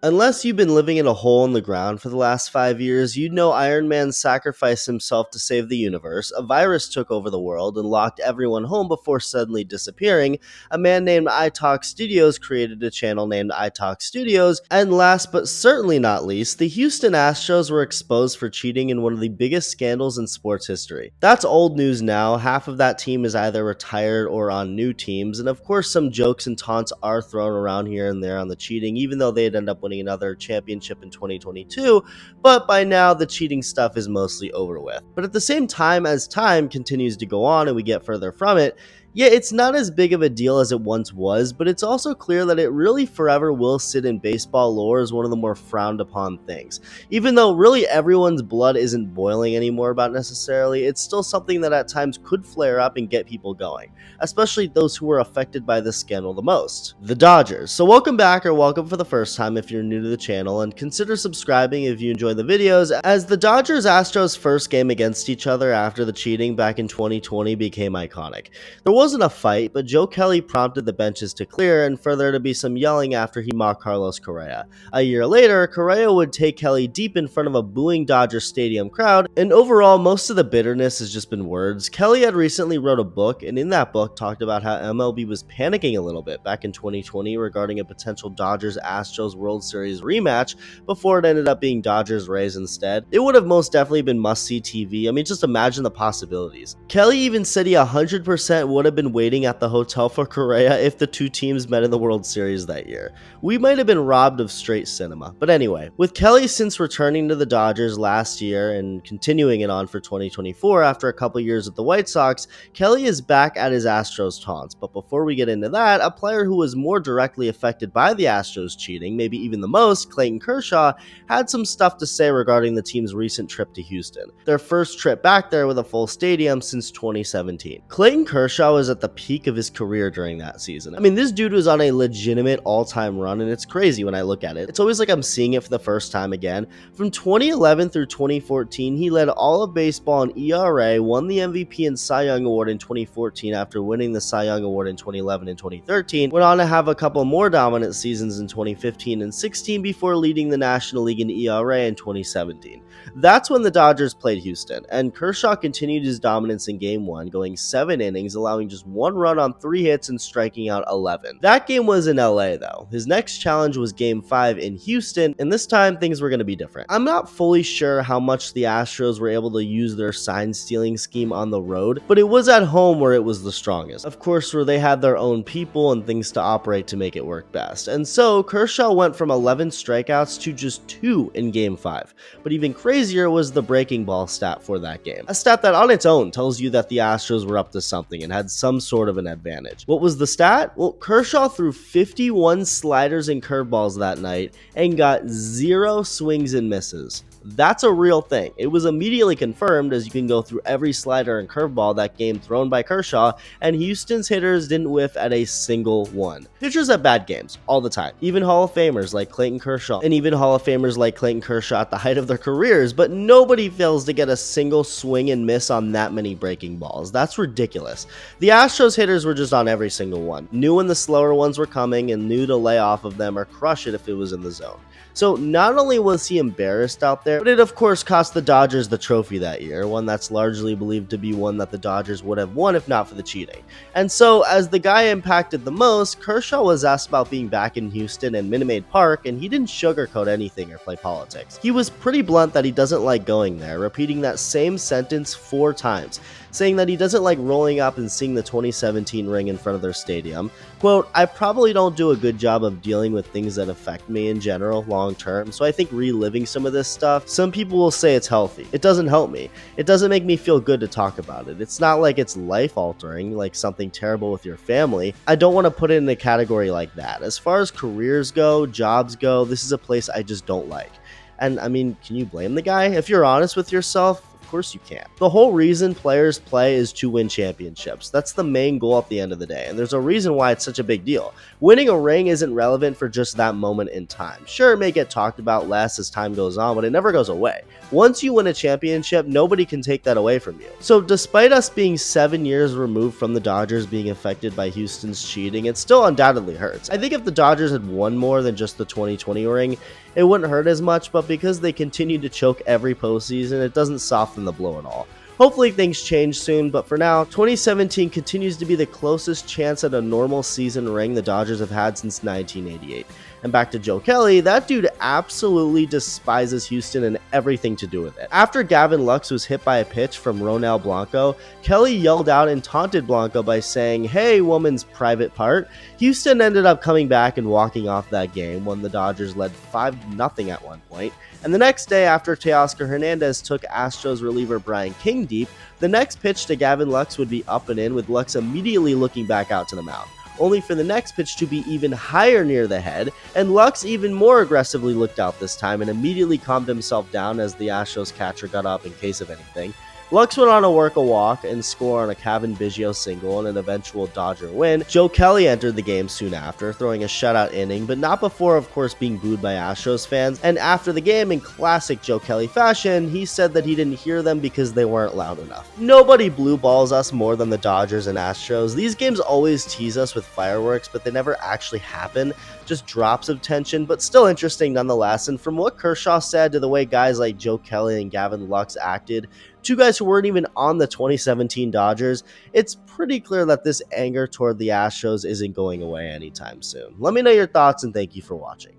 Unless you've been living in a hole in the ground for the last 5 years, you'd know Iron Man sacrificed himself to save the universe, a virus took over the world and locked everyone home before suddenly disappearing, a man named iTALK Studios created a channel named iTALK Studios, and last but certainly not least, the Houston Astros were exposed for cheating in one of the biggest scandals in sports history. That's old news now, half of that team is either retired or on new teams, and of course some jokes and taunts are thrown around here and there on the cheating, even though they'd end up winning another championship in 2022, but by now the cheating stuff is mostly over with. But at the same time, as time continues to go on and we get further from it, yeah, it's not as big of a deal as it once was, but it's also clear that it really forever will sit in baseball lore as one of the more frowned upon things. Even though really everyone's blood isn't boiling anymore about necessarily, it's still something that at times could flare up and get people going, especially those who were affected by this scandal the most, the Dodgers. So welcome back, or welcome for the first time if you're new to the channel, and consider subscribing if you enjoy the videos, as the Dodgers-Astros first game against each other after the cheating back in 2020 became iconic. There wasn't a fight, but Joe Kelly prompted the benches to clear and for there to be some yelling after he mocked Carlos Correa. A year later, Correa would take Kelly deep in front of a booing Dodger Stadium crowd, and overall most of the bitterness has just been words. Kelly had recently wrote a book, and in that book talked about how MLB was panicking a little bit back in 2020 regarding a potential Dodgers-Astros World Series rematch before it ended up being Dodgers-Rays instead. It would have most definitely been must-see TV. I mean, just imagine the possibilities. Kelly even said he 100% would have been waiting at the hotel for Correa if the two teams met in the World Series that year. We might have been robbed of straight cinema. But anyway, with Kelly since returning to the Dodgers last year and continuing it on for 2024 after a couple years with the White Sox, Kelly is back at his Astros taunts. But before we get into that, a player who was more directly affected by the Astros cheating, maybe even the most, Clayton Kershaw, had some stuff to say regarding the team's recent trip to Houston, their first trip back there with a full stadium since 2017. Clayton Kershaw was at the peak of his career during that season. I mean, this dude was on a legitimate all-time run, and it's crazy when I look at it. It's always like I'm seeing it for the first time again. From 2011 through 2014, he led all of baseball in ERA, won the MVP and Cy Young Award in 2014 after winning the Cy Young Award in 2011 and 2013, went on to have a couple more dominant seasons in 2015 and 16 before leading the National League in ERA in 2017. That's when the Dodgers played Houston, and Kershaw continued his dominance in Game 1, going 7 innings, allowing just 1 run on 3 hits and striking out 11. That game was in LA though. His next challenge was Game 5 in Houston, and this time things were going to be different. I'm not fully sure how much the Astros were able to use their sign stealing scheme on the road, but it was at home where it was the strongest. Of course, where they had their own people and things to operate to make it work best. And so Kershaw went from 11 strikeouts to just 2 in Game 5. But even crazier was the breaking ball stat for that game. A stat that on its own tells you that the Astros were up to something and had some sort of an advantage. What was the stat? Well, Kershaw threw 51 sliders and curveballs that night and got 0 swings and misses. That's a real thing. It was immediately confirmed as you can go through every slider and curveball that game thrown by Kershaw, and Houston's hitters didn't whiff at a single one. Pitchers have bad games all the time, even Hall of Famers like Clayton Kershaw, and even Hall of Famers like Clayton Kershaw at the height of their careers, but nobody fails to get a single swing and miss on that many breaking balls. That's ridiculous. The Astros hitters were just on every single one, knew when the slower ones were coming and knew to lay off of them or crush it if it was in the zone. So not only was he embarrassed out there, but it of course cost the Dodgers the trophy that year, one that's largely believed to be one that the Dodgers would have won if not for the cheating. And so as the guy impacted the most, Kershaw was asked about being back in Houston and Minute Maid Park, and he didn't sugarcoat anything or play politics. He was pretty blunt that he doesn't like going there, repeating that same sentence 4 times, saying that he doesn't like rolling up and seeing the 2017 ring in front of their stadium. Quote, "I probably don't do a good job of dealing with things that affect me in general long term, so I think reliving some of this stuff, some people will say it's healthy. It doesn't help me. It doesn't make me feel good to talk about it. It's not like it's life altering, like something terrible with your family. I don't want to put it in a category like that. As far as careers go, jobs go, this is a place I just don't like." And I mean, can you blame the guy? If you're honest with yourself, Of course you can't. The whole reason players play is to win championships. That's the main goal at the end of the day, and there's a reason why it's such a big deal. Winning a ring isn't relevant for just that moment in time. Sure, it may get talked about less as time goes on, but it never goes away. Once you win a championship, nobody can take that away from you. So despite us being 7 years removed from the Dodgers being affected by Houston's cheating, it still undoubtedly hurts. I think if the Dodgers had won more than just the 2020 ring, it wouldn't hurt as much, but because they continue to choke every postseason, it doesn't soften the blow at all. Hopefully things change soon, but for now, 2017 continues to be the closest chance at a normal season ring the Dodgers have had since 1988. And back to Joe Kelly, that dude absolutely despises Houston and everything to do with it. After Gavin Lux was hit by a pitch from Ronel Blanco, Kelly yelled out and taunted Blanco by saying, "Hey, woman's private part." Houston ended up coming back and walking off that game when the Dodgers led 5-0 at one point. And the next day, after Teoscar Hernandez took Astros reliever Brian King deep, the next pitch to Gavin Lux would be up and in, with Lux immediately looking back out to the mound, only for the next pitch to be even higher near the head, and Lux even more aggressively looked out this time and immediately calmed himself down as the Astros catcher got up in case of anything. Lux went on to work a walk and score on a Cavan Biggio single in an eventual Dodger win. Joe Kelly entered the game soon after, throwing a shutout inning, but not before, of course, being booed by Astros fans. And after the game, in classic Joe Kelly fashion, he said that he didn't hear them because they weren't loud enough. Nobody blue balls us more than the Dodgers and Astros. These games always tease us with fireworks, but they never actually happen. Just drops of tension, but still interesting nonetheless. And from what Kershaw said to the way guys like Joe Kelly and Gavin Lux acted, two guys who weren't even on the 2017 Dodgers, it's pretty clear that this anger toward the Astros isn't going away anytime soon. Let me know your thoughts, and thank you for watching.